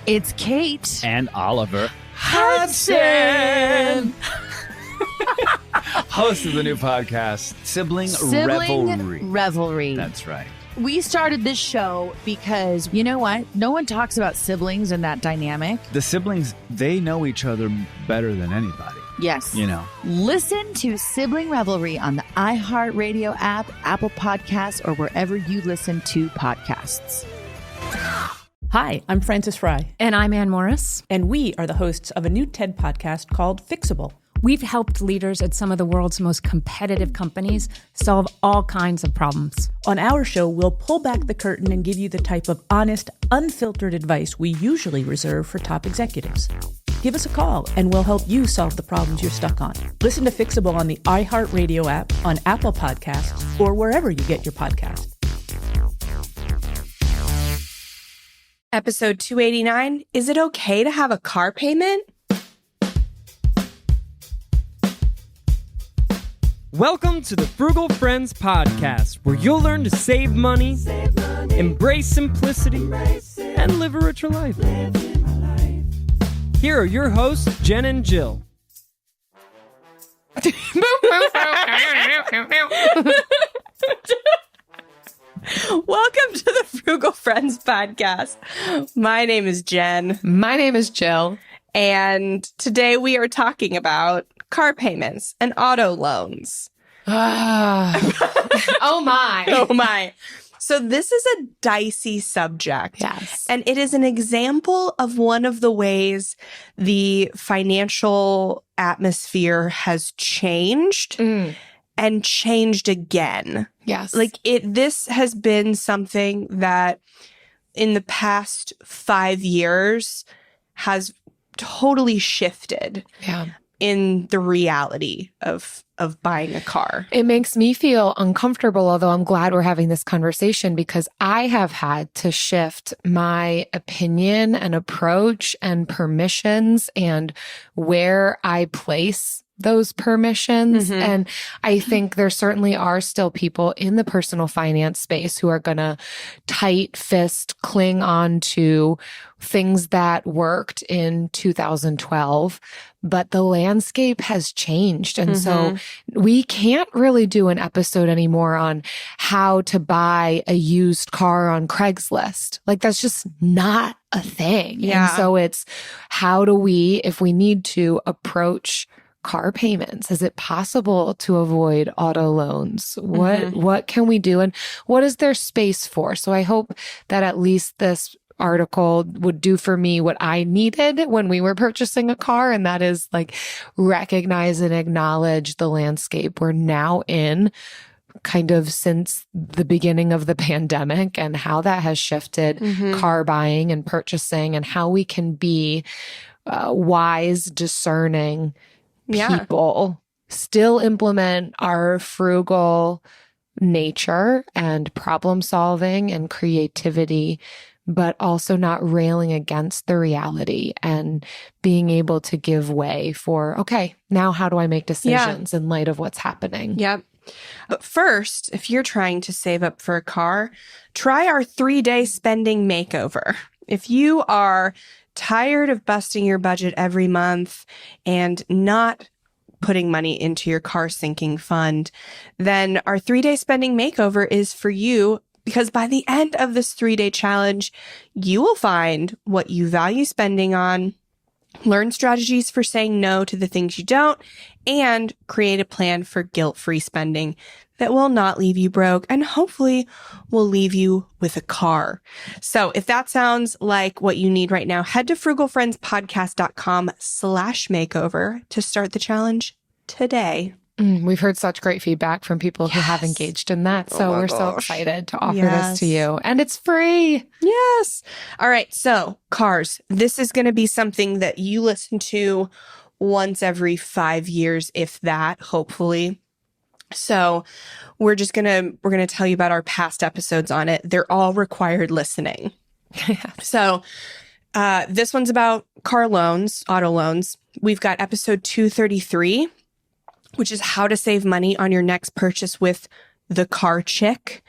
It's Kate. And Oliver Hudson. Host of the new podcast, Sibling Revelry. That's right. We started this show because, you know what? No one talks about siblings and that dynamic. The siblings, they know each other better than anybody. Yes. You know. Listen to Sibling Revelry on the iHeartRadio app, Apple Podcasts, or wherever you listen to podcasts. Hi, I'm Frances Fry. And I'm Ann Morris. And we are the hosts of a new TED podcast called Fixable. We've helped leaders at some of the world's most competitive companies solve all kinds of problems. On our show, we'll pull back the curtain and give you the type of honest, unfiltered advice we usually reserve for top executives. Give us a call and we'll help you solve the problems you're stuck on. Listen to Fixable on the iHeartRadio app, on Apple Podcasts, or wherever you get your podcasts. Episode 289, is it okay to have a car payment? Welcome to the Frugal Friends podcast, where you'll learn to save money, embrace simplicity, and live a richer life. Here are your hosts, Jen and Jill. Welcome to the Frugal Friends podcast. My name is Jen. My name is Jill. And today we are talking about car payments and auto loans. Oh my. Oh my. So this is a dicey subject. Yes. And it is an example of one of the ways the financial atmosphere has changed and changed again. Yes. Like this has been something that in the past 5 years has totally shifted in the reality of buying a car. It makes me feel uncomfortable, although I'm glad we're having this conversation, because I have had to shift my opinion and approach and permissions and where I place those permissions. Mm-hmm. And I think there certainly are still people in the personal finance space who are going to tight fist cling on to things that worked in 2012, but the landscape has changed. And so we can't really do an episode anymore on how to buy a used car on Craigslist. Like that's just not a thing. Yeah. And so it's how do we, if we need to, approach car payments? Is it possible to avoid auto loans? What can we do? And what is there space for? So I hope that at least this article would do for me what I needed when we were purchasing a car. And that is like recognize and acknowledge the landscape we're now in, kind of since the beginning of the pandemic, and how that has shifted car buying and purchasing, and how we can be wise, discerning people, still implement our frugal nature and problem solving and creativity, but also not railing against the reality and being able to give way for, okay, now how do I make decisions in light of what's happening? Yep. But first, if you're trying to save up for a car, try our 3-day spending makeover. If you are tired of busting your budget every month and not putting money into your car sinking fund, then our 3-day spending makeover is for you, because by the end of this 3-day challenge, you will find what you value spending on, learn strategies for saying no to the things you don't, and create a plan for guilt-free spending that will not leave you broke and hopefully will leave you with a car. So if that sounds like what you need right now, head to frugalfriendspodcast.com/makeover to start the challenge today. We've heard such great feedback from people who have engaged in that. So we're so excited to offer this to you. And it's free. Yes. All right. So cars, this is going to be something that you listen to once every 5 years, if that, hopefully. So we're going to tell you about our past episodes on it. They're all required listening. So this one's about car loans, auto loans. We've got episode 233, which is how to save money on your next purchase with the car chick.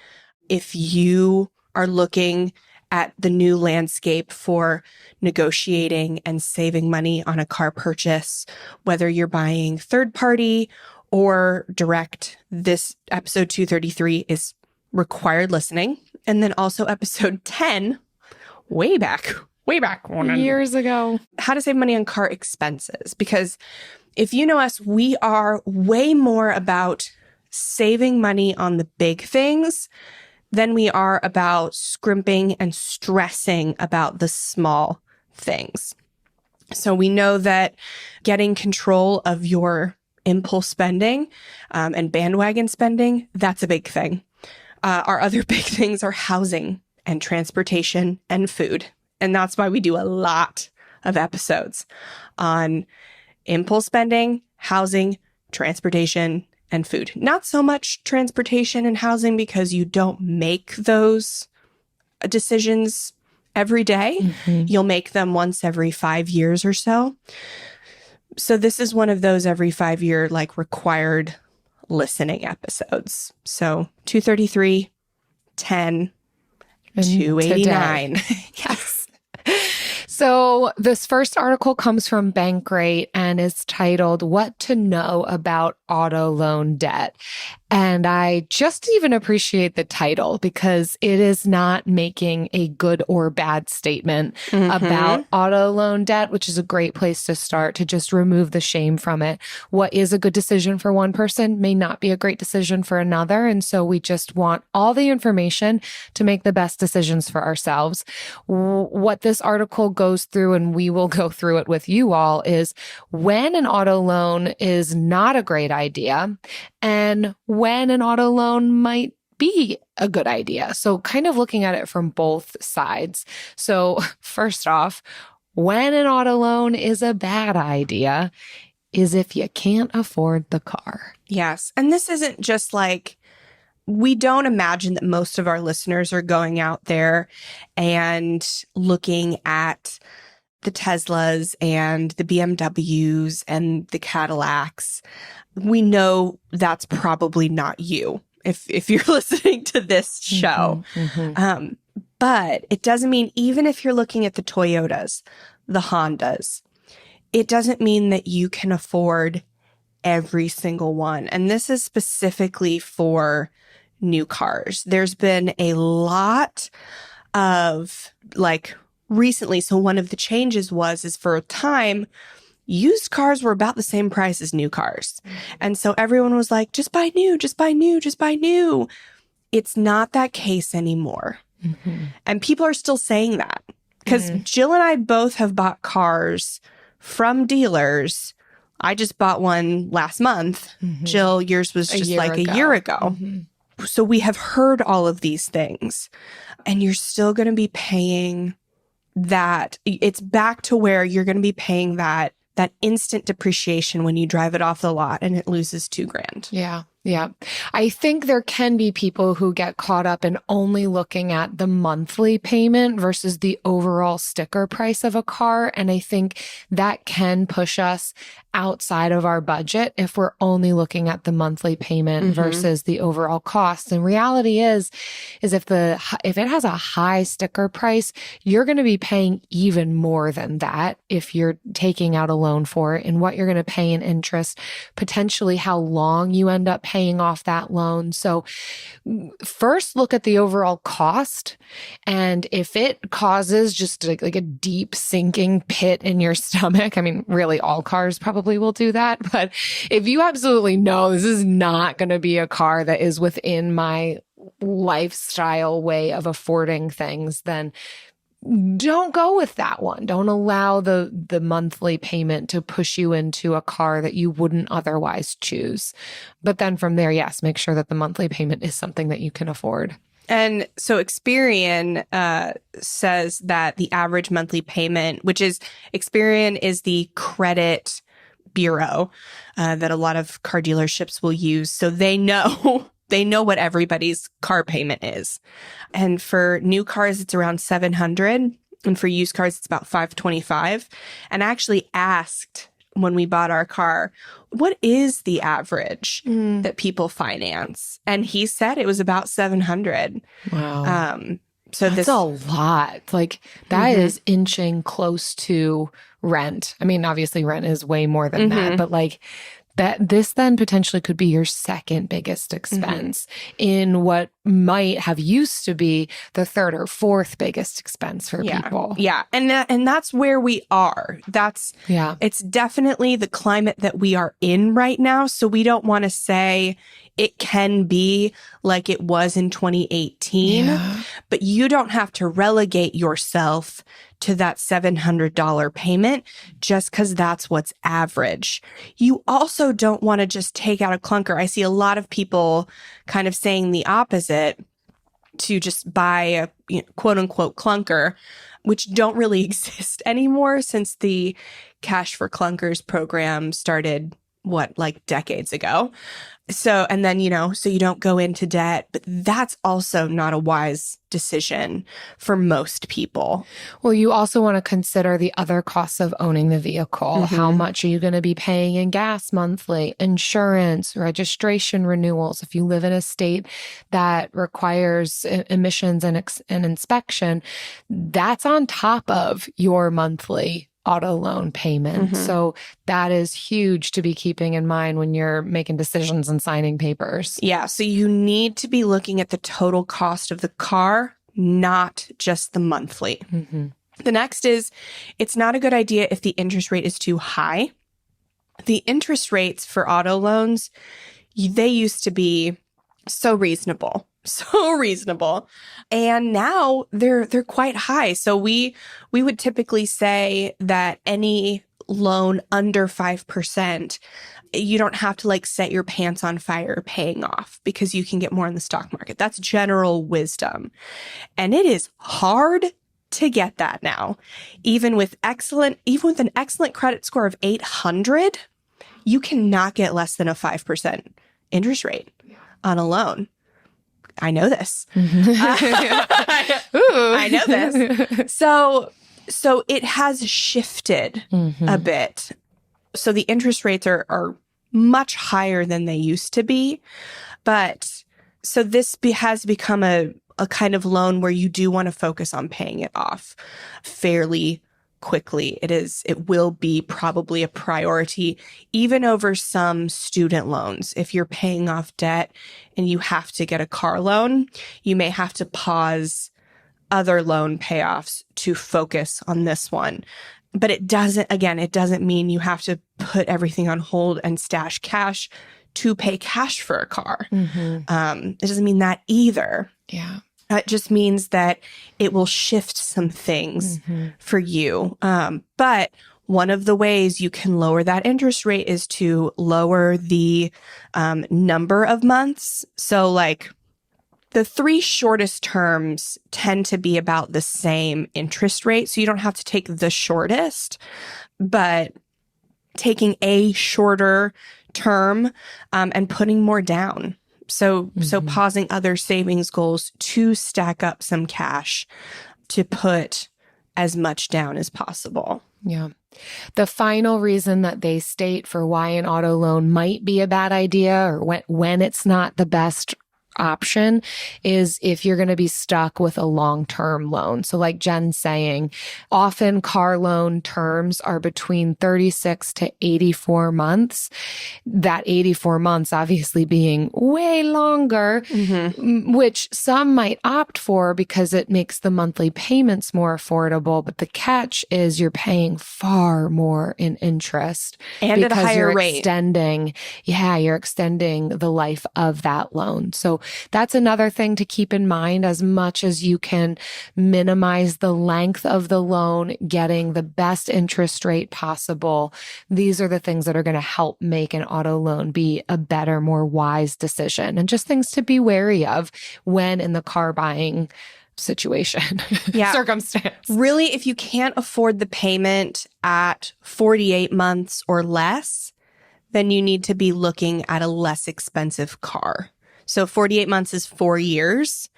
If you are looking at the new landscape for negotiating and saving money on a car purchase, whether you're buying third party or direct. This episode 233 is required listening. And then also episode 10, way back years ago, how to save money on car expenses. Because if you know us, we are way more about saving money on the big things than we are about scrimping and stressing about the small things. So we know that getting control of your impulse spending and bandwagon spending, that's a big thing. Our other big things are housing and transportation and food. And that's why we do a lot of episodes on impulse spending, housing, transportation, and food. Not so much transportation and housing because you don't make those decisions every day. Mm-hmm. You'll make them once every 5 years or so. So this is one of those every 5 year, like, required listening episodes. So 233, 10, and 289. Yes. So this first article comes from Bankrate and is titled, What to Know About Auto Loan Debt. And I just even appreciate the title because it is not making a good or bad statement about auto loan debt, which is a great place to start to just remove the shame from it. What is a good decision for one person may not be a great decision for another. And so we just want all the information to make the best decisions for ourselves. What this article goes through, and we will go through it with you all, is when an auto loan is not a great idea and when an auto loan might be a good idea. So kind of looking at it from both sides. So first off, when an auto loan is a bad idea is if you can't afford the car. Yes. And this isn't just like, we don't imagine that most of our listeners are going out there and looking at the Teslas and the BMWs and the Cadillacs. We know that's probably not you if you're listening to this show. But it doesn't mean, even if you're looking at the Toyotas, the Hondas, it doesn't mean that you can afford every single one. And this is specifically for new cars. There's been a lot of, like, recently. So one of the changes is for a time, used cars were about the same price as new cars. And so everyone was like, just buy new, just buy new, just buy new. It's not that case anymore. And people are still saying that because Jill and I both have bought cars from dealers. I just bought one last month. Jill, yours was just like a year ago. So we have heard all of these things, and you're still going to be paying that. It's back to where you're going to be paying that instant depreciation when you drive it off the lot and it loses $2,000. Yeah. Yeah. I think there can be people who get caught up in only looking at the monthly payment versus the overall sticker price of a car. And I think that can push us outside of our budget if we're only looking at the monthly payment versus the overall cost. And reality is if it has a high sticker price, you're going to be paying even more than that if you're taking out a loan for it, and what you're going to pay in interest, potentially how long you end up paying off that loan. So first look at the overall cost. And if it causes just like a deep sinking pit in your stomach, I mean, really all cars probably will do that. But if you absolutely know this is not going to be a car that is within my lifestyle way of affording things, then don't go with that one. Don't allow the monthly payment to push you into a car that you wouldn't otherwise choose. But then from there, yes, make sure that the monthly payment is something that you can afford. And so Experian says that the average monthly payment, which is, Experian is the credit bureau that a lot of car dealerships will use. So they know what everybody's car payment is. And for new cars, it's around $700. And for used cars, it's about $525. And I actually asked when we bought our car, what is the average that people finance? And he said it was about $700. Wow. So that's a lot. Like that is inching close to rent. I mean, obviously rent is way more than that, but like this then potentially could be your second biggest expense in what might have used to be the third or fourth biggest expense for people. Yeah. And that's where we are. It's definitely the climate that we are in right now. So we don't want to say it can be like it was in 2018, but you don't have to relegate yourself to that $700 payment just because that's what's average. You also don't want to just take out a clunker. I see a lot of people kind of saying the opposite, to just buy a quote unquote clunker, which don't really exist anymore since the Cash for Clunkers program started, like decades ago. So, and then, so you don't go into debt, but that's also not a wise decision for most people. Well, you also want to consider the other costs of owning the vehicle. How much are you going to be paying in gas monthly, insurance, registration renewals? If you live in a state that requires emissions and inspection, that's on top of your monthly auto loan payment. So that is huge to be keeping in mind when you're making decisions and signing papers. Yeah. So you need to be looking at the total cost of the car, not just the monthly. The next is, it's not a good idea if the interest rate is too high. The interest rates for auto loans, they used to be so reasonable. And now they're quite high. So we would typically say that any loan under 5%, you don't have to like set your pants on fire paying off because you can get more in the stock market. That's general wisdom. And it is hard to get that now. Even with an excellent credit score of 800, you cannot get less than a 5% interest rate on a loan. I know this. I know this. So it has shifted a bit. So the interest rates are much higher than they used to be. But so this has become a kind of loan where you do want to focus on paying it off fairly quickly. It will be probably a priority, even over some student loans. If you're paying off debt and you have to get a car loan, you may have to pause other loan payoffs to focus on this one. But it doesn't mean you have to put everything on hold and stash cash to pay cash for a car. It doesn't mean that either. Yeah. It just means that it will shift some things for you. But one of the ways you can lower that interest rate is to lower the number of months. So like the 3 shortest terms tend to be about the same interest rate. So you don't have to take the shortest, but taking a shorter term and putting more down. So pausing other savings goals to stack up some cash to put as much down as possible. Yeah. The final reason that they state for why an auto loan might be a bad idea or when it's not the best option is if you're going to be stuck with a long-term loan. So like Jen's saying, often car loan terms are between 36 to 84 months. That 84 months obviously being way longer, which some might opt for because it makes the monthly payments more affordable. But the catch is you're paying far more in interest and at a higher rate. You're extending the life of that loan. So that's another thing to keep in mind. As much as you can minimize the length of the loan, getting the best interest rate possible, these are the things that are going to help make an auto loan be a better, more wise decision, and just things to be wary of when in the car buying situation, circumstance. Really, if you can't afford the payment at 48 months or less, then you need to be looking at a less expensive car. So 48 months is 4 years.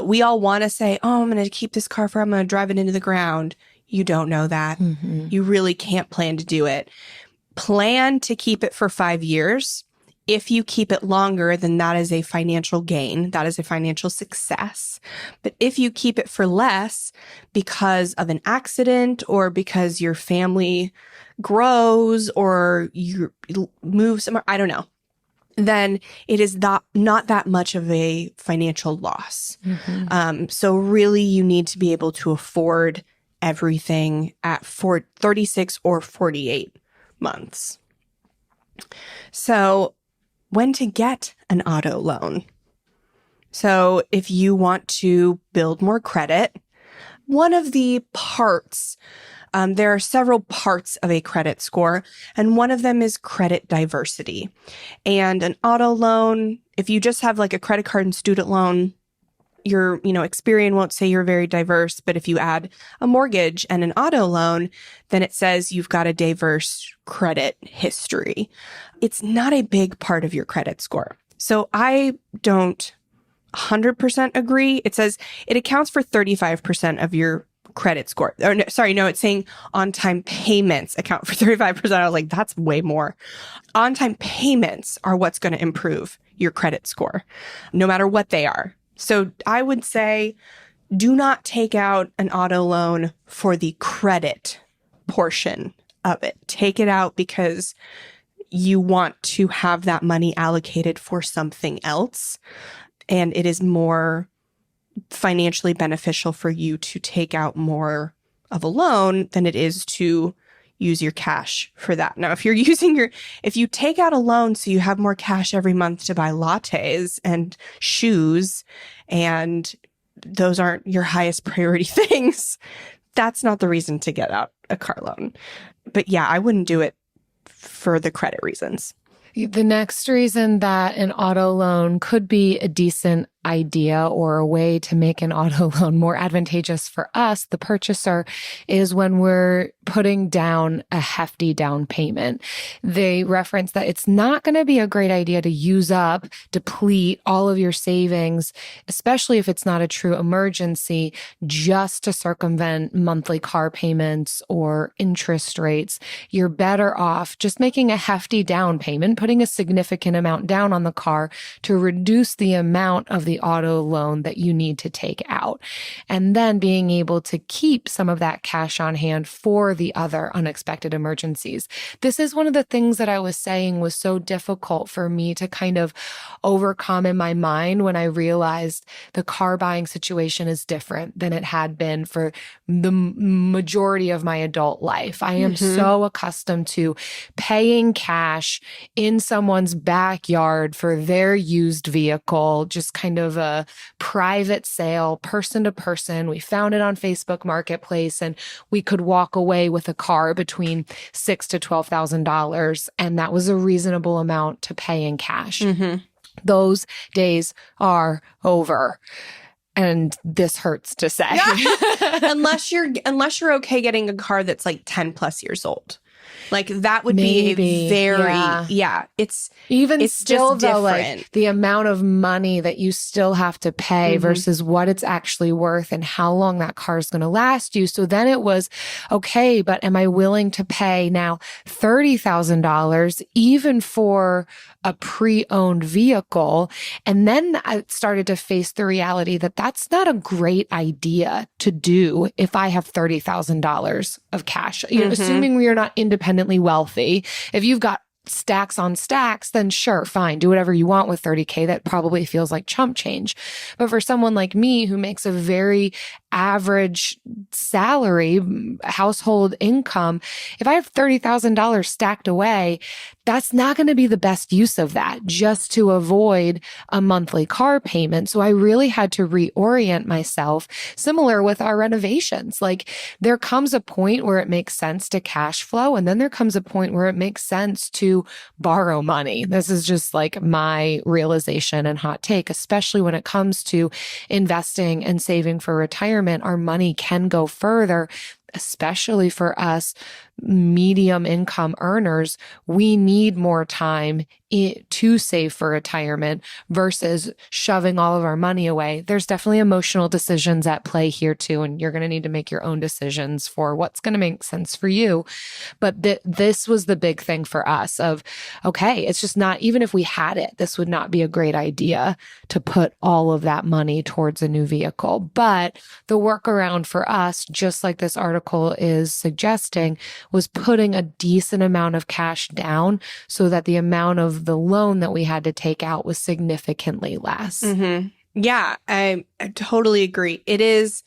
We all want to say, I'm going to keep this car I'm going to drive it into the ground. You don't know that. You really can't plan to do it. Plan to keep it for 5 years. If you keep it longer, then that is a financial gain. That is a financial success. But if you keep it for less because of an accident or because your family grows or you move somewhere, I don't know, then it is not that much of a financial loss. So really you need to be able to afford everything at 36 or 48 months. So when to get an auto loan. So if you want to build more credit, one of the parts, there are several parts of a credit score, and one of them is credit diversity. And an auto loan, if you just have like a credit card and student loan, your, Experian won't say you're very diverse, but if you add a mortgage and an auto loan, then it says you've got a diverse credit history. It's not a big part of your credit score. So I don't 100% agree. It says it accounts for 35% of your credit score. It's saying on-time payments account for 35%. I was like, that's way more. On-time payments are what's going to improve your credit score, no matter what they are. So I would say do not take out an auto loan for the credit portion of it. Take it out because you want to have that money allocated for something else. And it is more financially beneficial for you to take out more of a loan than it is to use your cash for that. Now, if you take out a loan so you have more cash every month to buy lattes and shoes, and those aren't your highest priority things, that's not the reason to get out a car loan. But yeah, I wouldn't do it for the credit reasons. The next reason that an auto loan could be a decent idea or a way to make an auto loan more advantageous for us, the purchaser, is when we're putting down a hefty down payment. They reference that it's not going to be a great idea to deplete all of your savings, especially if it's not a true emergency, just to circumvent monthly car payments or interest rates. You're better off just making a hefty down payment, putting a significant amount down on the car to reduce the amount of the auto loan that you need to take out, and then being able to keep some of that cash on hand for the other unexpected emergencies. This is one of the things that I was saying was so difficult for me to kind of overcome in my mind when I realized the car buying situation is different than it had been for the majority of my adult life. I am so accustomed to paying cash in someone's backyard for their used vehicle, just kind of a private sale, person to person. We found it on Facebook Marketplace, and we could walk away with a car between $6,000 to $12,000, and that was a reasonable amount to pay in cash. Those days are over. And this hurts to say. Yeah. unless you're okay getting a car that's like 10 plus years old. Like that would be a very, it's still just though, different. like the amount of money that you still have to pay versus what it's actually worth and how long that car is going to last you. So then it was, okay, but am I willing to pay now $30,000 even for a pre-owned vehicle? And then I started to face the reality that that's not a great idea to do if I have $30,000 of cash. You know, assuming we are not independently wealthy. If you've got stacks on stacks, then sure, fine, do whatever you want with $30K. That probably feels like chump change. But for someone like me who makes a very average salary, household income, if I have $30,000 stacked away, that's not going to be the best use of that just to avoid a monthly car payment. So I really had to reorient myself, similar with our renovations. Like there comes a point where it makes sense to cash flow, and then there comes a point where it makes sense to borrow money. This is just like my realization and hot take, especially when it comes to investing and saving for retirement. Our money can go further, especially for us medium income earners, we need more time to save for retirement versus shoving all of our money away. There's definitely emotional decisions at play here too, and you're going to need to make your own decisions for what's going to make sense for you. But this was the big thing for us of, okay, it's just not, even if we had it, this would not be a great idea to put all of that money towards a new vehicle. But the workaround for us, just like this article is suggesting, was putting a decent amount of cash down so that the amount of the loan that we had to take out was significantly less. Mm-hmm. Yeah, I totally agree. It is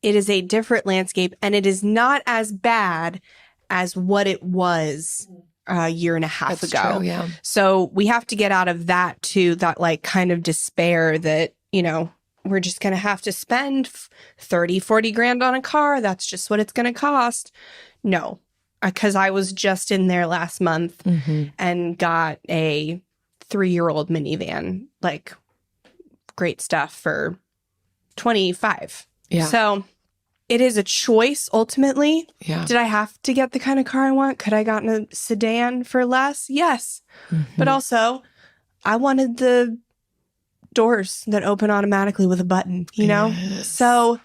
a different landscape, and it is not as bad as what it was a year and a half ago. True, yeah. So we have to get out of that too, that like kind of despair that, we're just going to have to spend 30, 40 grand on a car. That's just what it's going to cost. No, because I was just in there last month and got a 3-year-old minivan, like great stuff for $25. Yeah. So it is a choice ultimately. Yeah. Did I have to get the kind of car I want? Could I gotten a sedan for less? Yes. But also I wanted the doors that open automatically with a button, Yes. So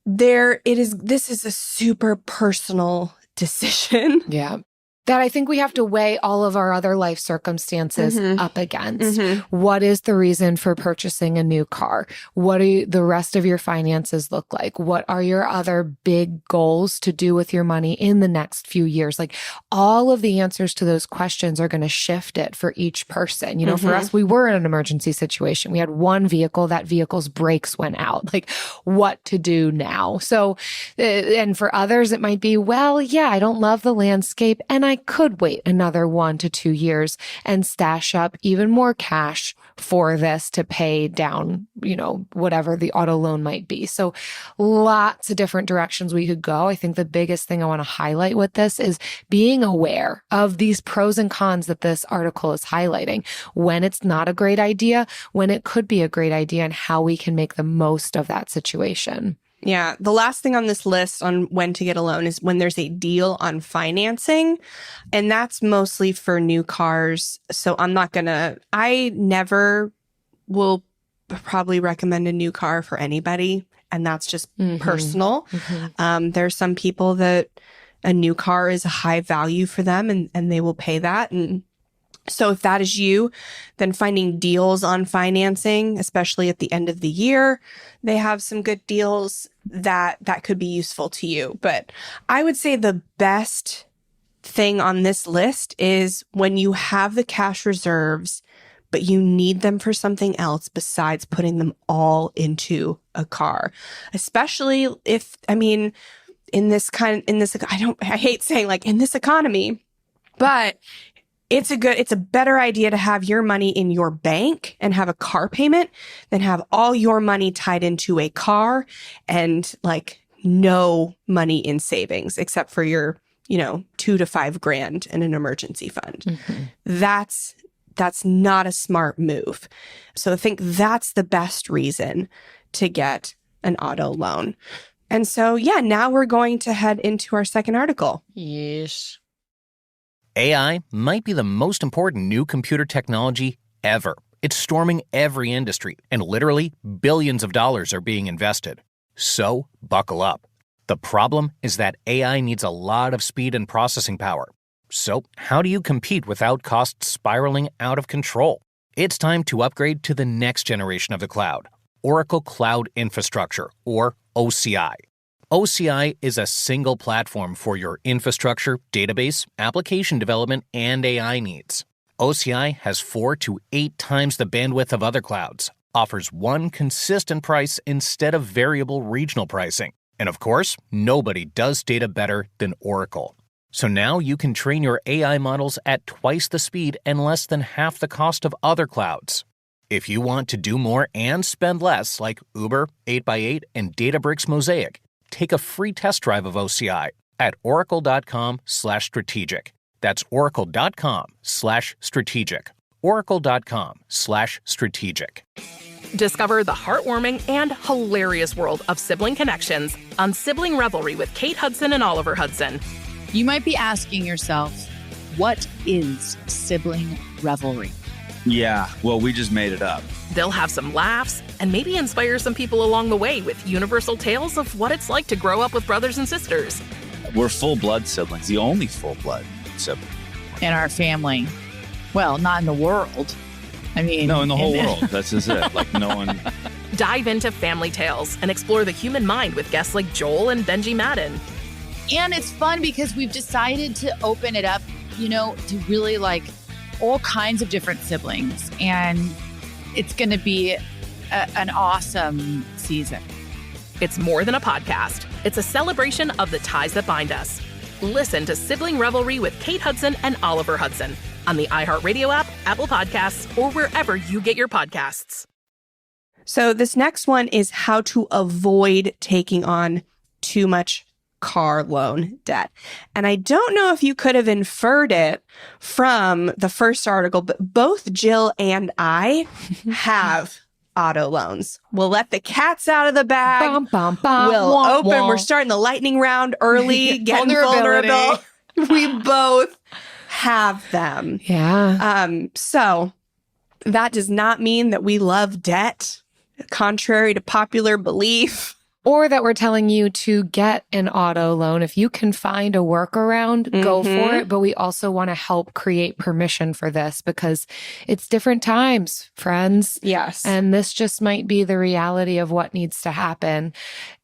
this is a super personal decision. Yeah. That I think we have to weigh all of our other life circumstances up against. What is the reason for purchasing a new car? What do the rest of your finances look like? What are your other big goals to do with your money in the next few years? Like, all of the answers to those questions are going to shift it for each person. For us, we were in an emergency situation. We had one vehicle, that vehicle's brakes went out. Like, what to do now? So, and for others, it might be, well, yeah, I don't love the landscape, and I could wait another 1 to 2 years and stash up even more cash for this to pay down, whatever the auto loan might be. So lots of different directions we could go. I think the biggest thing I want to highlight with this is being aware of these pros and cons that this article is highlighting, when it's not a great idea, when it could be a great idea, and how we can make the most of that situation. Yeah. The last thing on this list on when to get a loan is when there's a deal on financing. And that's mostly for new cars. So I never will probably recommend a new car for anybody. And that's just personal. There's some people that a new car is a high value for them and they will pay that. And so if that is you, then finding deals on financing, especially at the end of the year, they have some good deals that could be useful to you. But I would say the best thing on this list is when you have the cash reserves, but you need them for something else besides putting them all into a car. Especially if, I hate saying like in this economy, but it's a better idea to have your money in your bank and have a car payment than have all your money tied into a car and like no money in savings except for your, $2 to $5 grand in an emergency fund. That's not a smart move. So I think that's the best reason to get an auto loan. And so, yeah, now we're going to head into our second article. Yes. AI might be the most important new computer technology ever. It's storming every industry, and literally billions of dollars are being invested. So, buckle up. The problem is that AI needs a lot of speed and processing power. So, how do you compete without costs spiraling out of control? It's time to upgrade to the next generation of the cloud, Oracle Cloud Infrastructure, or OCI. OCI is a single platform for your infrastructure, database, application development, and AI needs. OCI has 4 to 8 times the bandwidth of other clouds, offers one consistent price instead of variable regional pricing, and of course, nobody does data better than Oracle. So now you can train your AI models at twice the speed and less than half the cost of other clouds. If you want to do more and spend less, like Uber, 8x8, and Databricks Mosaic, take a free test drive of OCI at oracle.com/strategic. That's oracle.com/strategic. oracle.com/strategic. Discover the heartwarming and hilarious world of sibling connections on Sibling Revelry with Kate Hudson and Oliver Hudson. You might be asking yourself, what is sibling revelry? Yeah, well, we just made it up. They'll have some laughs and maybe inspire some people along the way with universal tales of what it's like to grow up with brothers and sisters. We're full-blood siblings, the only full-blood sibling. In our family. Well, not in the world. I mean... No, in the whole world. That's just it. Like, no one... Dive into family tales and explore the human mind with guests like Joel and Benji Madden. And it's fun because we've decided to open it up, to really like all kinds of different siblings. And it's going to be an awesome season. It's more than a podcast. It's a celebration of the ties that bind us. Listen to Sibling Revelry with Kate Hudson and Oliver Hudson on the iHeartRadio app, Apple Podcasts, or wherever you get your podcasts. So this next one is how to avoid taking on too much car loan debt. And I don't know if you could have inferred it from the first article, but both Jill and I have auto loans. We'll let the cats out of the bag. We'll open. We're starting the lightning round early, getting vulnerable. We both have them. Yeah. So that does not mean that we love debt, contrary to popular belief. Or that we're telling you to get an auto loan. If you can find a workaround, go for it. But we also want to help create permission for this because it's different times, friends. Yes. And this just might be the reality of what needs to happen.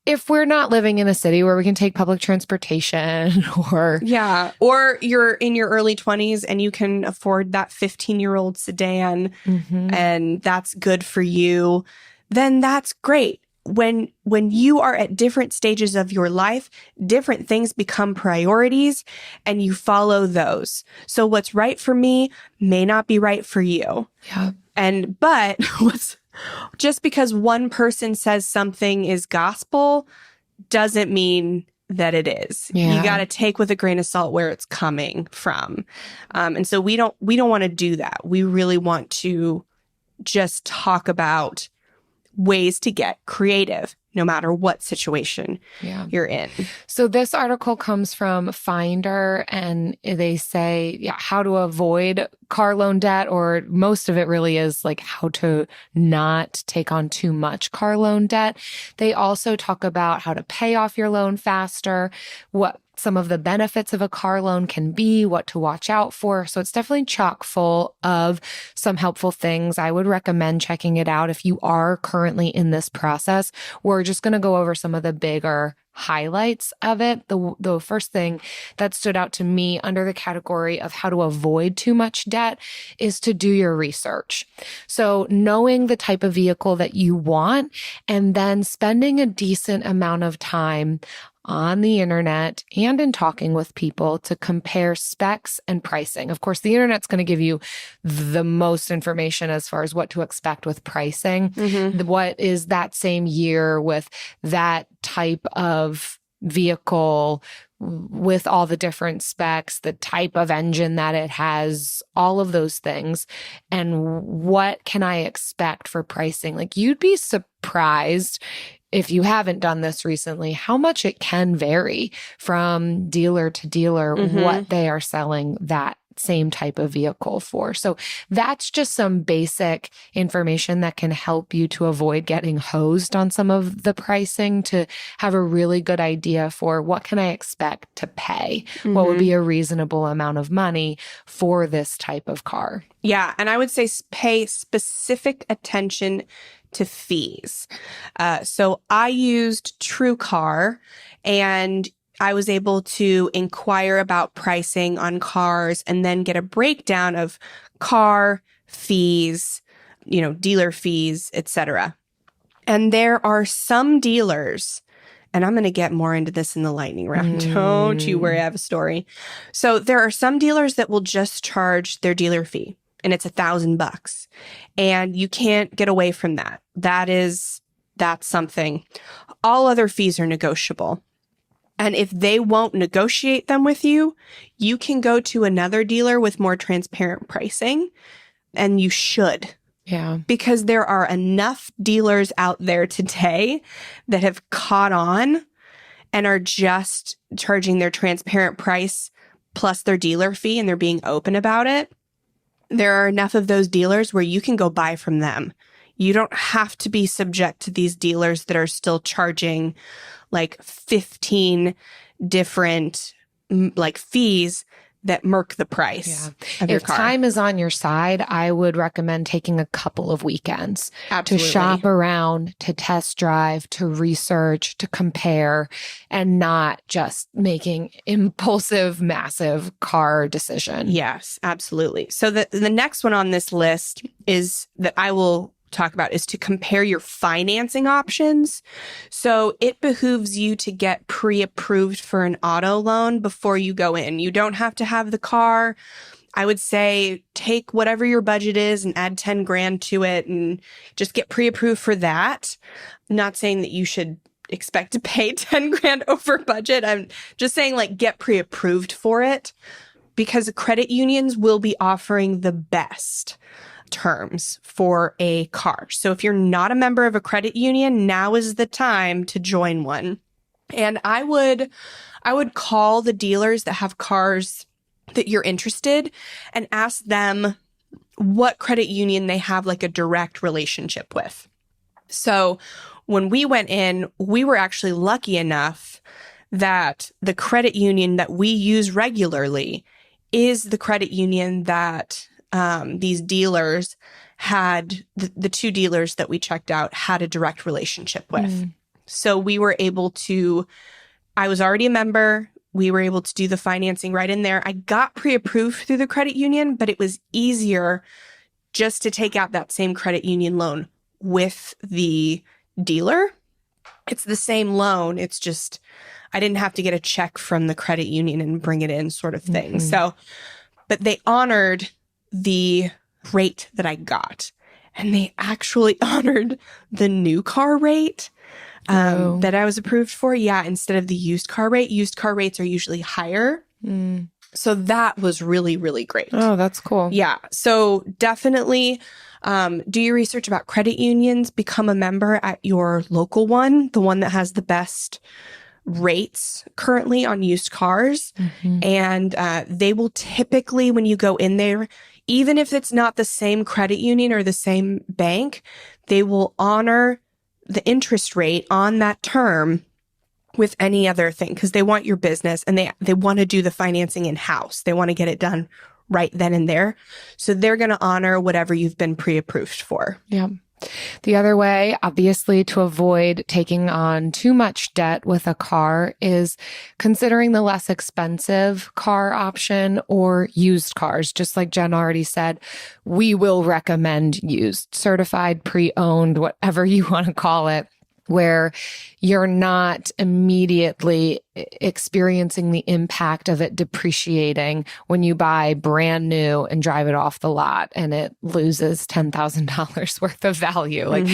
If we're not living in a city where we can take public transportation or... Yeah. Or you're in your early 20s and you can afford that 15-year-old sedan and that's good for you, then that's great. When you are at different stages of your life, different things become priorities and you follow those. So what's right for me may not be right for you. Yeah. But just because one person says something is gospel doesn't mean that it is. Yeah. You got to take with a grain of salt where it's coming from. And so we don't want to do that. We really want to just talk about ways to get creative, no matter what situation you're in. So this article comes from Finder, and they say how to avoid car loan debt, or most of it really is like how to not take on too much car loan debt. They also talk about how to pay off your loan faster, what some of the benefits of a car loan can be, what to watch out for. So it's definitely chock full of some helpful things. I would recommend checking it out if you are currently in this process. We're just going to go over some of the bigger highlights of it. The first thing that stood out to me under the category of how to avoid too much debt is to do your research. So knowing the type of vehicle that you want and then spending a decent amount of time on the internet and in talking with people to compare specs and pricing. Of course, the internet's going to give you the most information as far as what to expect with pricing. What is that same year with that type of vehicle with all the different specs, the type of engine that it has, all of those things. And what can I expect for pricing? Like, you'd be surprised if you haven't done this recently, how much it can vary from dealer to dealer, what they are selling that same type of vehicle for. So that's just some basic information that can help you to avoid getting hosed on some of the pricing, to have a really good idea for what can I expect to pay? What would be a reasonable amount of money for this type of car? Yeah. And I would say pay specific attention to fees. So I used TrueCar, and I was able to inquire about pricing on cars and then get a breakdown of car fees, dealer fees, etc. And there are some dealers, and I'm going to get more into this in the lightning round. Don't you worry, I have a story. So there are some dealers that will just charge their dealer fee, and it's $1,000, and you can't get away from that. That's something. All other fees are negotiable. And if they won't negotiate them with you, you can go to another dealer with more transparent pricing, and you should. Yeah. Because there are enough dealers out there today that have caught on and are just charging their transparent price plus their dealer fee, and they're being open about it, there are enough of those dealers where you can go buy from them. You don't have to be subject to these dealers that are still charging like 15 different like fees that murk the price of your car. If time is on your side, I would recommend taking a couple of weekends Absolutely. to shop around, to test drive, to research, to compare, and not just making impulsive, massive car decision. Yes, absolutely. So the next one on this list is that I will talk about is to compare your financing options. So it behooves you to get pre-approved for an auto loan before you go in. You don't have to have the car. I would say take whatever your budget is and add 10 grand to it and just get pre-approved for that. I'm not saying that you should expect to pay 10 grand over budget. I'm just saying like get pre-approved for it because credit unions will be offering the best terms for a car. So if you're not a member of a credit union, now is the time to join one. And I would call the dealers that have cars that you're interested and ask them what credit union they have like a direct relationship with. So when we went in, we were actually lucky enough that the credit union that we use regularly is the credit union that these dealers had, the two dealers that we checked out had a direct relationship with. So we were able to, I was already a member. We were able to do the financing right in there. I got pre-approved through the credit union, but it was easier just to take out that same credit union loan with the dealer. It's the same loan. It's just, I didn't have to get a check from the credit union and bring it in sort of thing. So, but they honored the rate that I got. And they actually honored the new car rate that I was approved for. Yeah, instead of the used car rate. Used car rates are usually higher. So that was really, really great. Oh, that's cool. Yeah. So definitely do your research about credit unions. Become a member at your local one, the one that has the best rates currently on used cars. And they will typically, when you go in there, even if it's not the same credit union or the same bank, they will honor the interest rate on that term with any other thing because they want your business and they want to do the financing in-house. They want to get it done right then and there. So they're going to honor whatever you've been pre-approved for. Yeah. The other way, obviously, to avoid taking on too much debt with a car is considering the less expensive car option or used cars. Just like Jen already said, we will recommend used, certified, pre-owned, whatever you want to call it, where you're not immediately experiencing the impact of it depreciating when you buy brand new and drive it off the lot and it loses $10,000 worth of value. Like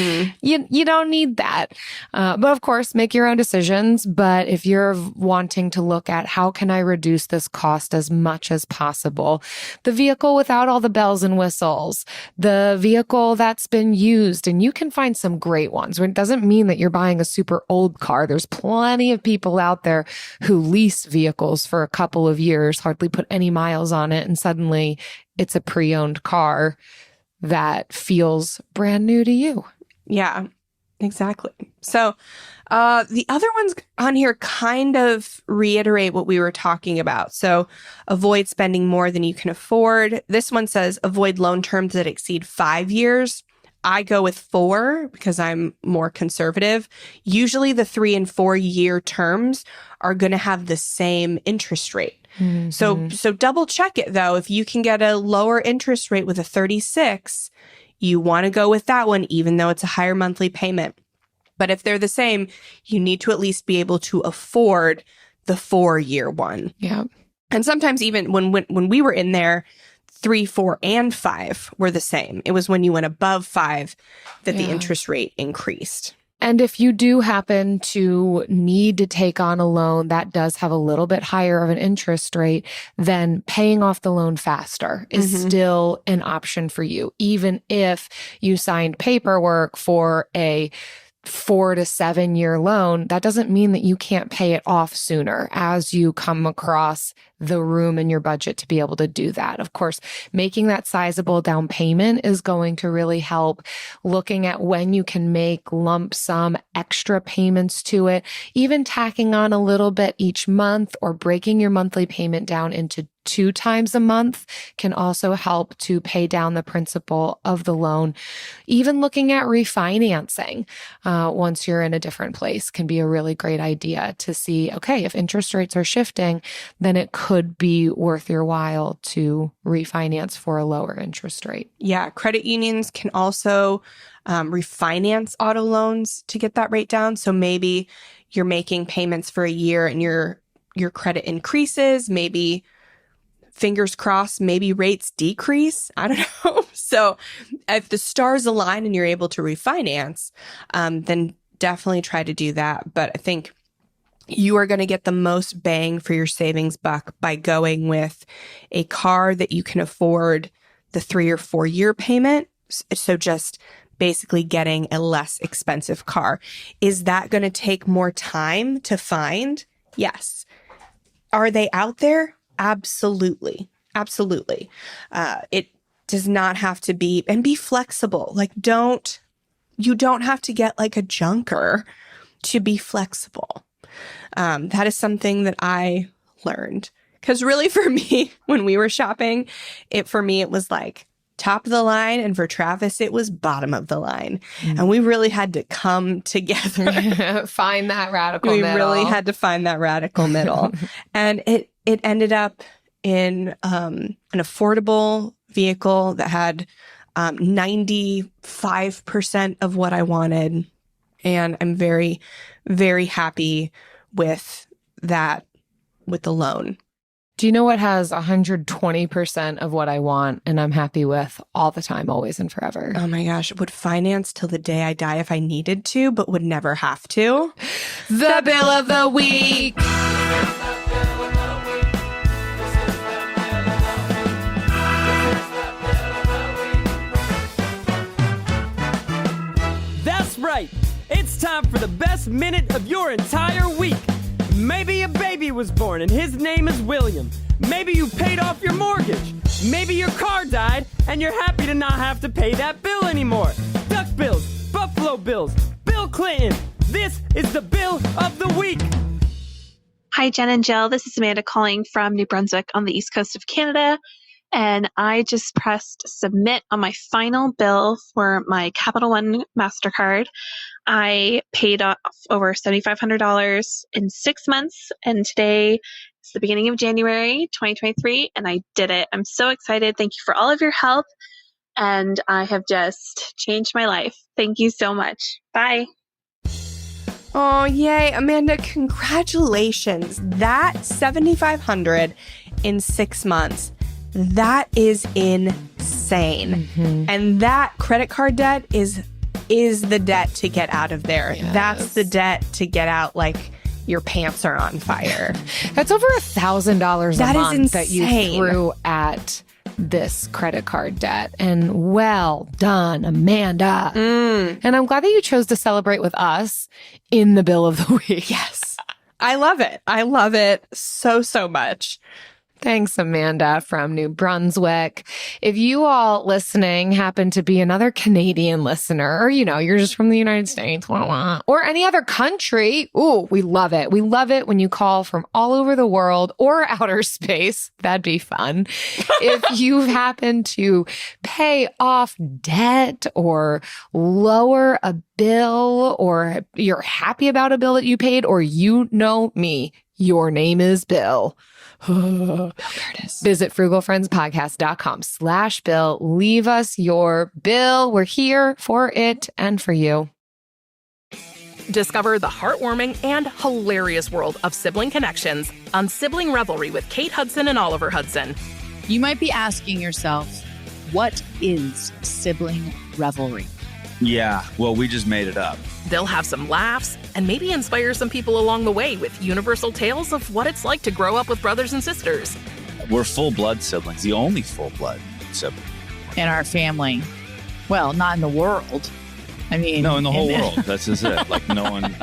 you don't need that. But of course, make your own decisions. But if you're wanting to look at how can I reduce this cost as much as possible, the vehicle without all the bells and whistles, the vehicle that's been used, and you can find some great ones. It doesn't mean that you're buying a super old car. There's plenty of people out there who lease vehicles for a couple of years, hardly put any miles on it, and suddenly it's a pre-owned car that feels brand new to you. Yeah, exactly. So the other ones on here kind of reiterate what we were talking about. So avoid spending more than you can afford. This one says avoid loan terms that exceed 5 years. I go with 4 because I'm more conservative. Usually the 3 and 4 year terms are going to have the same interest rate. So double check it though. If you can get a lower interest rate with a 36, you want to go with that one, even though it's a higher monthly payment. But if they're the same, you need to at least be able to afford the 4-year one. Yeah. And sometimes even when we were in there, 3, 4, and 5 were the same. It was when you went above 5 that the interest rate increased. And if you do happen to need to take on a loan that does have a little bit higher of an interest rate, then paying off the loan faster is still an option for you, even if you signed paperwork for a 4 to 7 year loan, that doesn't mean that you can't pay it off sooner as you come across the room in your budget to be able to do that. Of course, making that sizable down payment is going to really help. Looking at when you can make lump sum extra payments to it, even tacking on a little bit each month or breaking your monthly payment down into 2 times a month can also help to pay down the principal of the loan. Even looking at refinancing once you're in a different place can be a really great idea to see, okay, if interest rates are shifting, then it could be worth your while to refinance for a lower interest rate. Yeah, credit unions can also refinance auto loans to get that rate down. So maybe you're making payments for a year and your credit increases, maybe fingers crossed, maybe rates decrease. I don't know. So if the stars align and you're able to refinance, then definitely try to do that. But I think you are going to get the most bang for your savings buck by going with a car that you can afford the 3 or 4 year payment. So just basically getting a less expensive car. Is that going to take more time to find? Yes. Are they out there? Absolutely. Absolutely. It does not have to be, and be flexible. Like you don't have to get like a junker to be flexible. That is something that I learned. Because really for me, when we were shopping, it was like top of the line. And for Travis, it was bottom of the line. And we really had to come together. Find that radical middle. We really had to find that radical middle. And it ended up in an affordable vehicle that had 95% of what I wanted. And I'm very, very happy with that, with the loan. Do you know what has 120% of what I want and I'm happy with all the time, always and forever? Oh my gosh, would finance till the day I die if I needed to, but would never have to. The bill of the week. That's right. It's time for the best minute of your entire week. Maybe a baby was born and his name is William. Maybe you paid off your mortgage. Maybe your car died and you're happy to not have to pay that bill anymore. Duck bills, Buffalo Bills, Bill Clinton. This is the bill of the week. Hi, Jen and Jill. This is Amanda calling from New Brunswick on the east coast of Canada. And I just pressed submit on my final bill for my Capital One MasterCard. I paid off over $7,500 in 6 months. And today is the beginning of January 2023. And I did it. I'm so excited. Thank you for all of your help. And I have just changed my life. Thank you so much. Bye. Oh, yay. Amanda, congratulations. That $7,500 in 6 months. That is insane. Mm-hmm. And that credit card debt is the debt to get out of there. Yes. That's the debt to get out like your pants are on fire. That's over $1,000 a month that you insane. Threw at this credit card debt. And well done, Amanda. And I'm glad that you chose to celebrate with us in the bill of the week. Yes. I love it. I love it so, so much. Thanks, Amanda from New Brunswick. If you all listening happen to be another Canadian listener, or, you're just from the United States, or any other country, ooh, we love it. We love it when you call from all over the world or outer space. That'd be fun. If you happen to pay off debt or lower a bill, or you're happy about a bill that you paid, or me, your name is Bill. Bill Curtis. Visit frugalfriendspodcast.com/bill. Leave us your bill. We're here for it and for you. Discover the heartwarming and hilarious world of sibling connections on Sibling Revelry with Kate Hudson and Oliver Hudson. You might be asking yourself, what is sibling revelry? Yeah, well, we just made it up. They'll have some laughs and maybe inspire some people along the way with universal tales of what it's like to grow up with brothers and sisters. We're full-blood siblings, the only full-blood sibling in our family. Well, not in the world. I mean, no, in the whole world. That's just it. Like no one.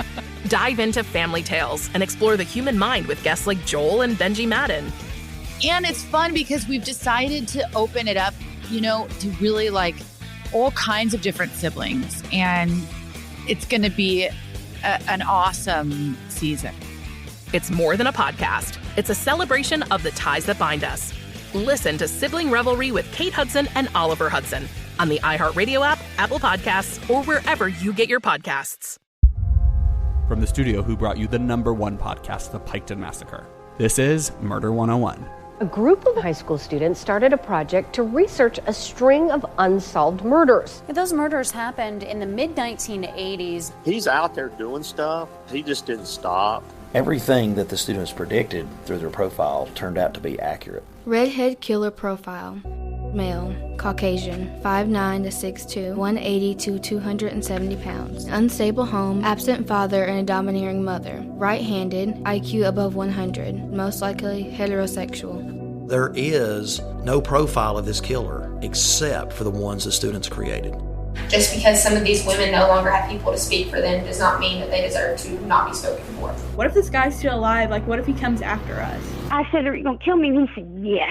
Dive into family tales and explore the human mind with guests like Joel and Benji Madden. And it's fun because we've decided to open it up, to really like all kinds of different siblings. And it's going to be an awesome season. It's more than a podcast. It's a celebration of the ties that bind us. Listen to Sibling Revelry with Kate Hudson and Oliver Hudson on the iHeartRadio app, Apple Podcasts, or wherever you get your podcasts. From the studio who brought you the #1 podcast, The Piketon Massacre, this is Murder 101. A group of high school students started a project to research a string of unsolved murders. Those murders happened in the mid-1980s. He's out there doing stuff. He just didn't stop. Everything that the students predicted through their profile turned out to be accurate. Redhead killer profile. Male, Caucasian, 5'9" to 6'2", 180 to 270 pounds. Unstable home, absent father and a domineering mother. Right-handed, IQ above 100, most likely heterosexual. There is no profile of this killer except for the ones the students created. Just because some of these women no longer have people to speak for them does not mean that they deserve to not be spoken for. What if this guy's still alive? Like, what if he comes after us? I said, are you going to kill me? And he said, yes.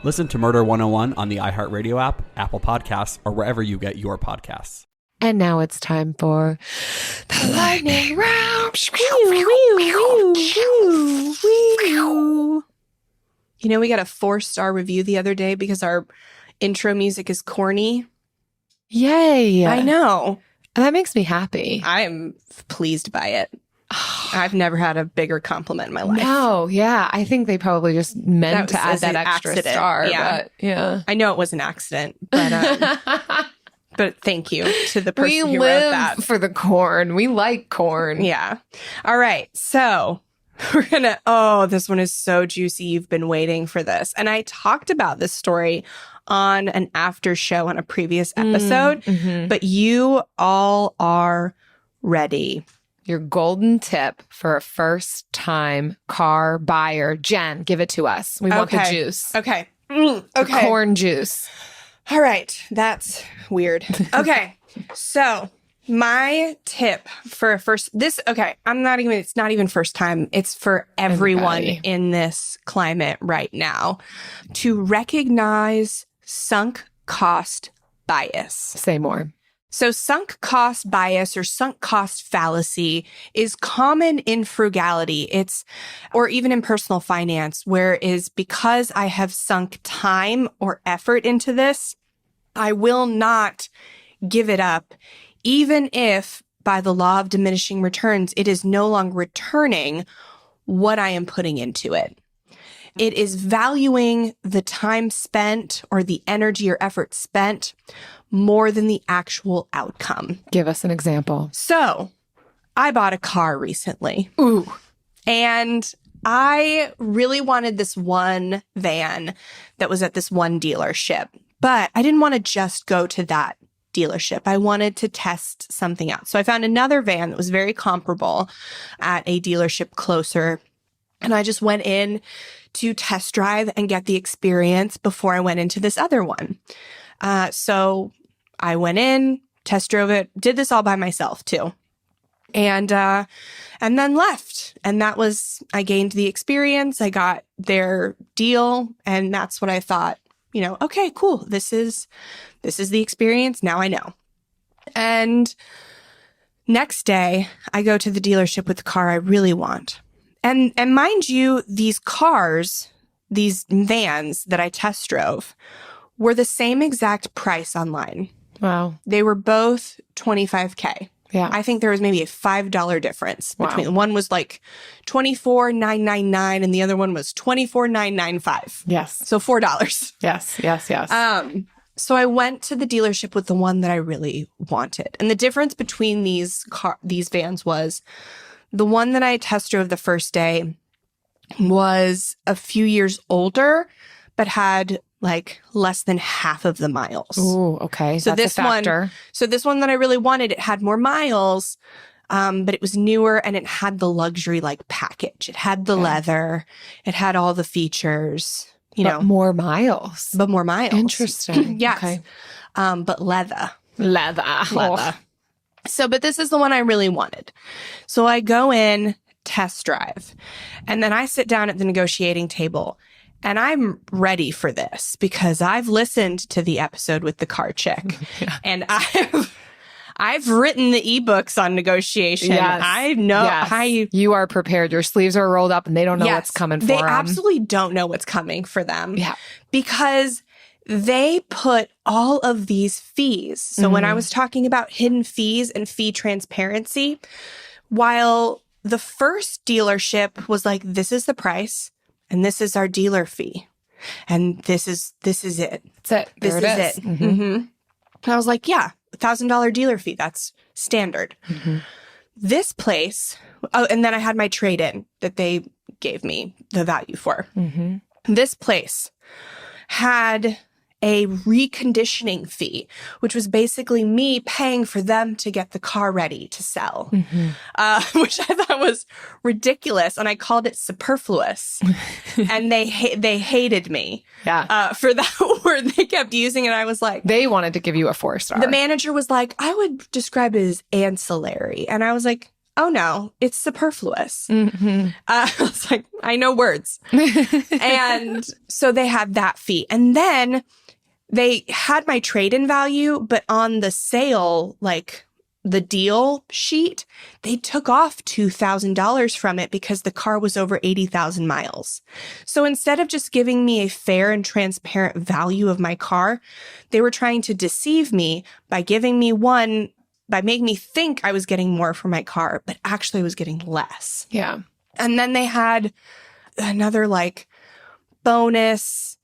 Listen to Murder 101 on the iHeartRadio app, Apple Podcasts, or wherever you get your podcasts. And now it's time for the lightning round. We got a 4-star review the other day because our intro music is corny. Yay. I know. That makes me happy. I am pleased by it. I've never had a bigger compliment in my life. No, yeah. I think they probably just meant to add that extra star. Yeah. But, yeah. I know it was an accident, but but thank you to the person who wrote that. We live for the corn. We like corn. Yeah. All right. So we're this one is so juicy. You've been waiting for this. And I talked about this story on an after show on a previous episode, but you all are ready. Your golden tip for a first-time car buyer. Jen, give it to us. We want the juice. Okay. The corn juice. All right. That's weird. Okay. So my tip for it's not even first time. It's for everyone in this climate right now to recognize sunk cost bias. Say more. So sunk cost bias or sunk cost fallacy is common in frugality. Or even in personal finance, whereas because I have sunk time or effort into this, I will not give it up, even if by the law of diminishing returns, it is no longer returning what I am putting into it. It is valuing the time spent or the energy or effort spent more than the actual outcome. Give us an example. So, I bought a car recently. Ooh. And I really wanted this one van that was at this one dealership. But I didn't want to just go to that dealership. I wanted to test something out. So I found another van that was very comparable at a dealership closer. And I just went in to test drive and get the experience before I went into this other one. So I went in, test drove it, did this all by myself too. And then left. And I gained the experience. I got their deal. And that's what I thought, okay, cool. This is the experience. Now I know. And next day I go to the dealership with the car I really want. And mind you, these cars, these vans that I test drove were the same exact price online. Wow. They were both $25K. Yeah. I think there was maybe a $5 difference between one was like $24,999 and the other one was $24,995. Yes. So $4. Yes. So I went to the dealership with the one that I really wanted. And the difference between these vans was the one that I test drove the first day was a few years older, but had like less than half of the miles. Ooh, okay. So that's a factor. This one that I really wanted, it had more miles, but it was newer and it had the luxury like package. It had the leather. It had all the features, But more miles. But more miles. Interesting. Yes. Okay. but leather. Leather. So, but this is the one I really wanted. So I go in, test drive, and then I sit down at the negotiating table. And I'm ready for this because I've listened to the episode with the car chick, and I've written the ebooks on negotiation. Yes. I know you are prepared. Your sleeves are rolled up, and they don't know what's coming for them. They absolutely don't know what's coming for them. Yeah, because they put all of these fees. So when I was talking about hidden fees and fee transparency, while the first dealership was like, "This is the price." And this is our dealer fee. And this is it. That's it. This is it. Mm-hmm. And I was like, yeah, $1,000 dealer fee. That's standard. This place, and then I had my trade-in that they gave me the value for. This place had a reconditioning fee, which was basically me paying for them to get the car ready to sell, which I thought was ridiculous. And I called it superfluous. And they hated me for that word. They kept using it. I was like... They wanted to give you a 4-star. The manager was like, I would describe it as ancillary. And I was like, oh no, it's superfluous. I was like, I know words. And so they had that fee. And then they had my trade-in value, but on the sale, like the deal sheet, they took off $2,000 from it because the car was over 80,000 miles. So instead of just giving me a fair and transparent value of my car, they were trying to deceive me by giving me by making me think I was getting more for my car, but actually I was getting less. Yeah. And then they had another like bonus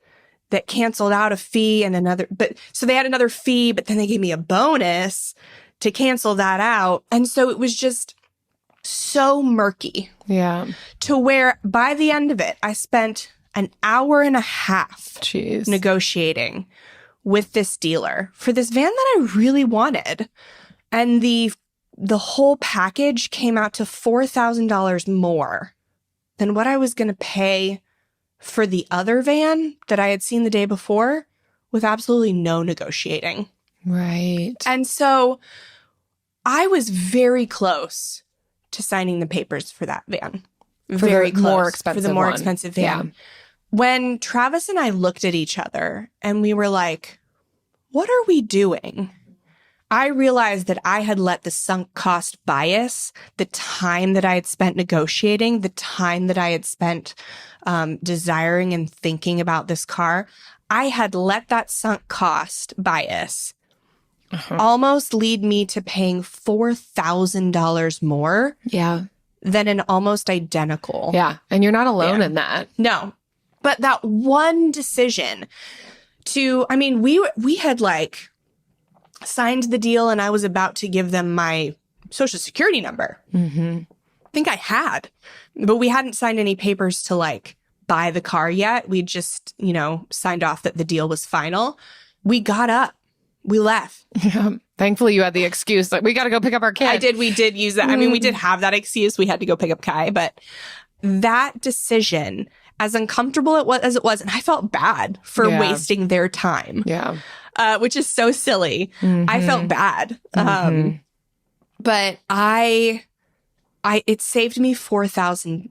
that canceled out a fee and so they had another fee, but then they gave me a bonus to cancel that out. And so it was just so murky. Yeah. To where by the end of it, I spent an hour and a half negotiating with this dealer for this van that I really wanted. And the whole package came out to $4,000 more than what I was going to pay for the other van that I had seen the day before with absolutely no negotiating. Right. And so I was very close to signing the papers for that van. Very close. For the more expensive van. Yeah. When Travis and I looked at each other and we were like, what are we doing? I realized that I had let the sunk cost bias, the time that I had spent negotiating, the time that I had spent desiring and thinking about this car, I had let that sunk cost bias almost lead me to paying $4,000 more than an almost identical. Yeah. And you're not alone in that. No. But that one decision we had like signed the deal and I was about to give them my social security number. I think I had, but we hadn't signed any papers to like buy the car yet. We just, signed off that the deal was final. We got up, we left. Yeah. Thankfully you had the excuse like we got to go pick up our kid. We did use that. I mean, we did have that excuse. We had to go pick up Kai, but that decision, as uncomfortable as it was, and I felt bad for wasting their time. Yeah. Which is so silly. I felt bad. But it saved me $4,000.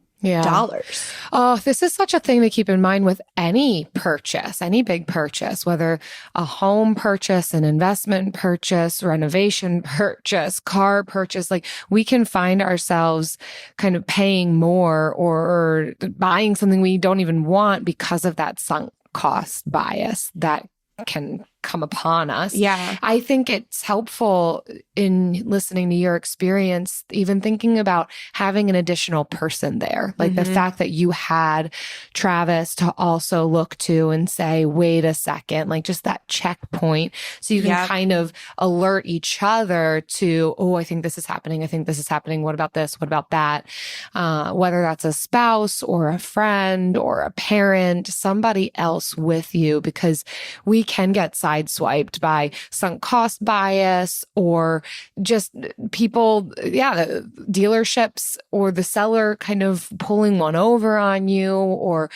Oh, this is such a thing to keep in mind with any purchase, any big purchase, whether a home purchase, an investment purchase, renovation purchase, car purchase. Like we can find ourselves kind of paying more or buying something we don't even want because of that sunk cost bias that can come upon us. Yeah. I think it's helpful in listening to your experience, even thinking about having an additional person there. Like the fact that you had Travis to also look to and say, wait a second, like just that checkpoint. So you can kind of alert each other to, oh, I think this is happening. I think this is happening. What about this? What about that? Whether that's a spouse or a friend or a parent, somebody else with you, because we can get sideswiped by sunk cost bias or just people, the dealerships or the seller kind of pulling one over on you or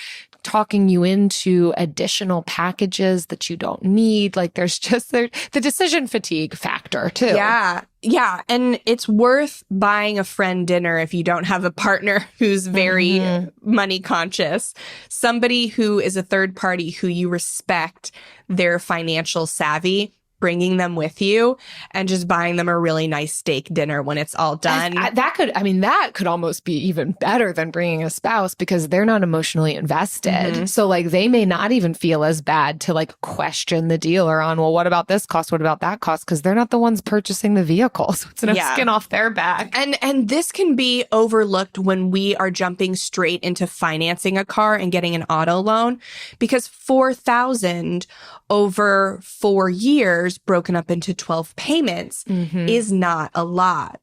talking you into additional packages that you don't need. Like there's just the decision fatigue factor too. Yeah. Yeah. And it's worth buying a friend dinner if you don't have a partner who's very money conscious. Somebody who is a third party who you respect their financial savvy, bringing them with you and just buying them a really nice steak dinner when it's all done. That could almost be even better than bringing a spouse because they're not emotionally invested. So like they may not even feel as bad to like question the dealer on, well, what about this cost? What about that cost? Because they're not the ones purchasing the vehicle. So it's no skin off their back. And this can be overlooked when we are jumping straight into financing a car and getting an auto loan because $4,000 over 4 years broken up into 12 payments is not a lot.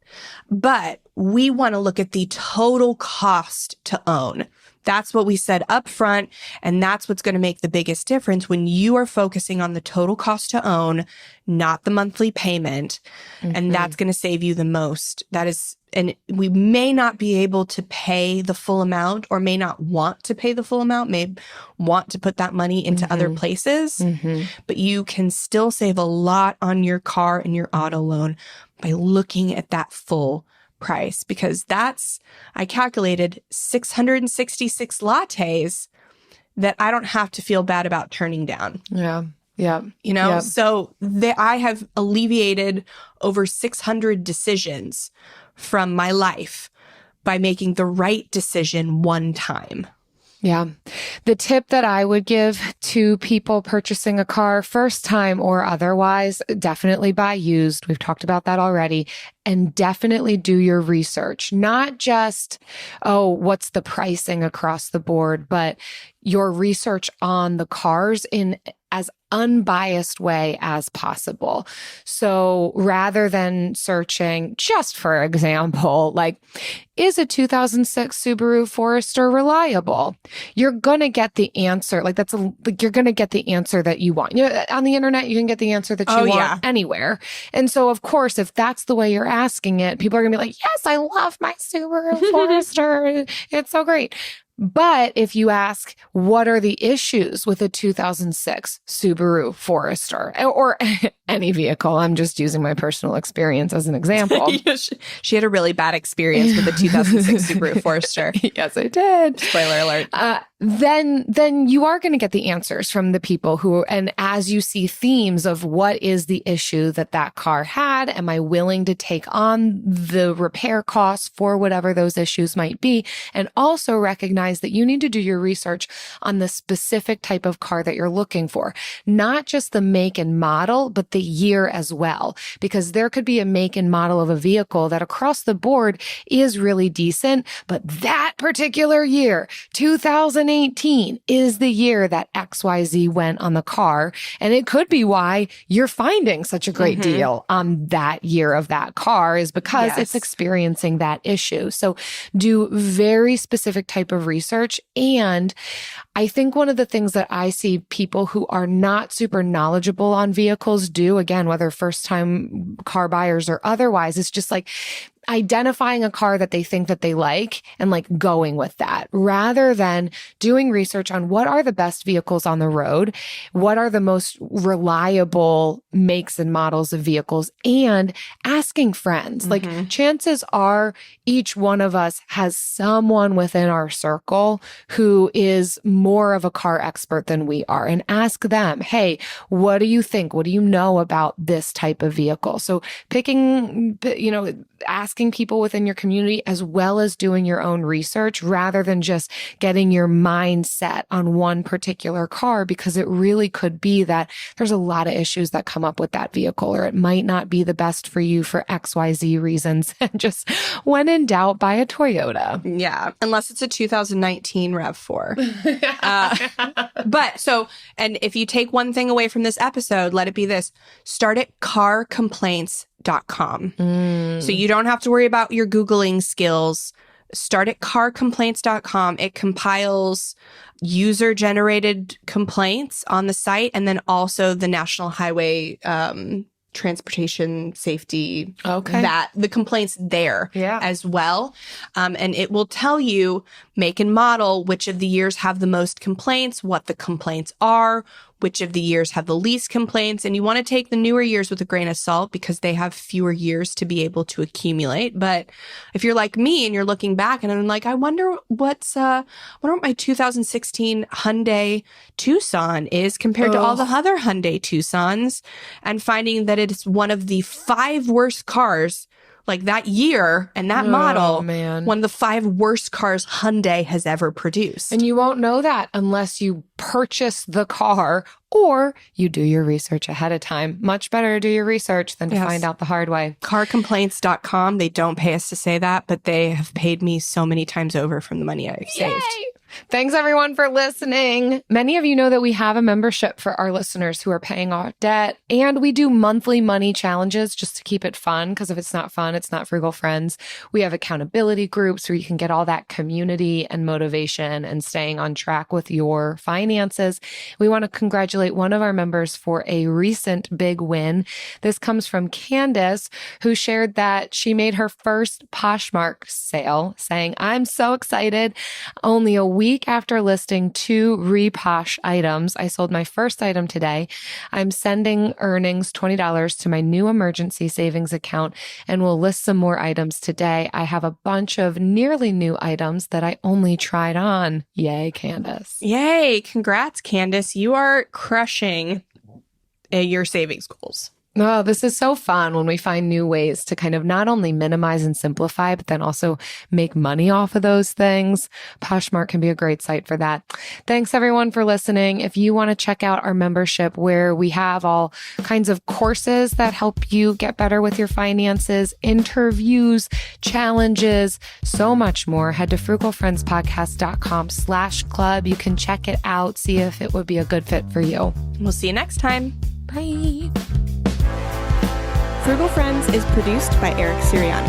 But we want to look at the total cost to own. That's what we said up front, and that's what's going to make the biggest difference when you are focusing on the total cost to own, not the monthly payment. And that's going to save you the most. That is, and we may not be able to pay the full amount or may not want to pay the full amount, may want to put that money into other places, but you can still save a lot on your car and your auto loan by looking at that full price, because that's, I calculated 666 lattes that I don't have to feel bad about turning down. Yeah. You know, so I have alleviated over 600 decisions from my life by making the right decision one time. Yeah. The tip that I would give to people purchasing a car, first time or otherwise, definitely buy used. We've talked about that already. And definitely do your research. Not just, what's the pricing across the board, but your research on the cars in as unbiased way as possible. So rather than searching, just for example, like, is a 2006 Subaru Forester reliable? You're going to get the answer. You're going to get the answer that you want. You know, on the internet, you can get the answer that you want anywhere. And so, of course, if that's the way you're asking it, people are going to be like, yes, I love my Subaru Forester. It's so great. But if you ask, what are the issues with a 2006 Subaru Forester or any vehicle? I'm just using my personal experience as an example. She had a really bad experience with the 2006 Subaru Forester. Yes, I did. Spoiler alert. Then you are going to get the answers from the people and as you see themes of what is the issue that car had, am I willing to take on the repair costs for whatever those issues might be? And also recognize that you need to do your research on the specific type of car that you're looking for, not just the make and model, but the year as well, because there could be a make and model of a vehicle that across the board is really decent, but that particular year, 2018, is the year that XYZ went on the car. And it could be why you're finding such a great deal on that year of that car is because it's experiencing that issue. So do very specific type of research. And I think one of the things that I see people who are not super knowledgeable on vehicles do, again, whether first time car buyers or otherwise, is just like identifying a car that they think that they like and like going with that rather than doing research on what are the best vehicles on the road, what are the most reliable makes and models of vehicles, and asking friends. Like chances are each one of us has someone within our circle who is more of a car expert than we are, and ask them, hey, what do you think? What do you know about this type of vehicle? So picking, asking people within your community as well as doing your own research rather than just getting your mind set on one particular car, because it really could be that there's a lot of issues that come up with that vehicle, or it might not be the best for you for XYZ reasons. And just when in doubt, buy a Toyota. Yeah. Unless it's a 2019 RAV4. And if you take one thing away from this episode, let it be this: start at carcomplaints.com. So you don't have to worry about your Googling skills. Start at carcomplaints.com. It compiles user-generated complaints on the site and then also the National Highway transportation safety, that the complaints there as well. And it will tell you make and model, which of the years have the most complaints, what the complaints are, which of the years have the least complaints. And you want to take the newer years with a grain of salt because they have fewer years to be able to accumulate. But if you're like me and you're looking back and I'm like, I wonder what my 2016 Hyundai Tucson is compared to all the other Hyundai Tucsons, and finding that it's one of the 5 worst cars, like that year and that model, one of the 5 worst cars Hyundai has ever produced. And you won't know that unless you purchase the car or you do your research ahead of time. Much better to do your research than to find out the hard way. Carcomplaints.com, they don't pay us to say that, but they have paid me so many times over from the money I've saved. Thanks, everyone, for listening. Many of you know that we have a membership for our listeners who are paying off debt, and we do monthly money challenges just to keep it fun, because if it's not fun, it's not Frugal Friends. We have accountability groups where you can get all that community and motivation and staying on track with your finances. We want to congratulate one of our members for a recent big win. This comes from Candace, who shared that she made her first Poshmark sale, saying, "I'm so excited. Only a week after listing 2 Reposh items, I sold my first item today. I'm sending earnings $20 to my new emergency savings account and will list some more items today. I have a bunch of nearly new items that I only tried on." Yay, Candace. Yay. Congrats, Candace. You are crushing your savings goals. Oh, this is so fun when we find new ways to kind of not only minimize and simplify, but then also make money off of those things. Poshmark can be a great site for that. Thanks, everyone, for listening. If you want to check out our membership where we have all kinds of courses that help you get better with your finances, interviews, challenges, so much more, head to frugalfriendspodcast.com/club. You can check it out, see if it would be a good fit for you. We'll see you next time. Bye. Frugal Friends is produced by Eric Siriani.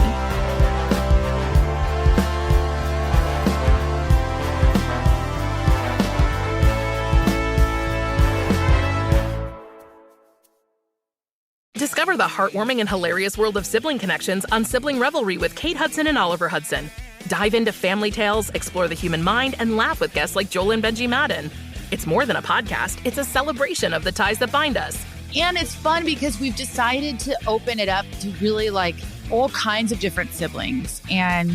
Discover the heartwarming and hilarious world of sibling connections on Sibling Revelry with Kate Hudson and Oliver Hudson. Dive into family tales, explore the human mind, and laugh with guests like Joel and Benji Madden. It's more than a podcast, it's a celebration of the ties that bind us. And it's fun because we've decided to open it up to really like all kinds of different siblings. And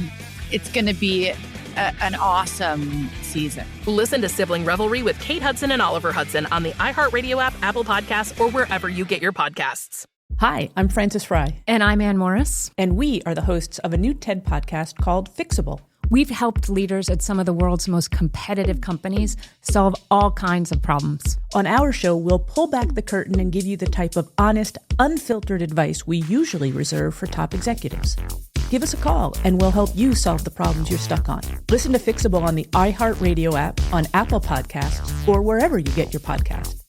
it's going to be an awesome season. Listen to Sibling Revelry with Kate Hudson and Oliver Hudson on the iHeartRadio app, Apple Podcasts, or wherever you get your podcasts. Hi, I'm Frances Fry. And I'm Ann Morris. And we are the hosts of a new TED podcast called Fixable. We've helped leaders at some of the world's most competitive companies solve all kinds of problems. On our show, we'll pull back the curtain and give you the type of honest, unfiltered advice we usually reserve for top executives. Give us a call and we'll help you solve the problems you're stuck on. Listen to Fixable on the iHeartRadio app, on Apple Podcasts, or wherever you get your podcasts.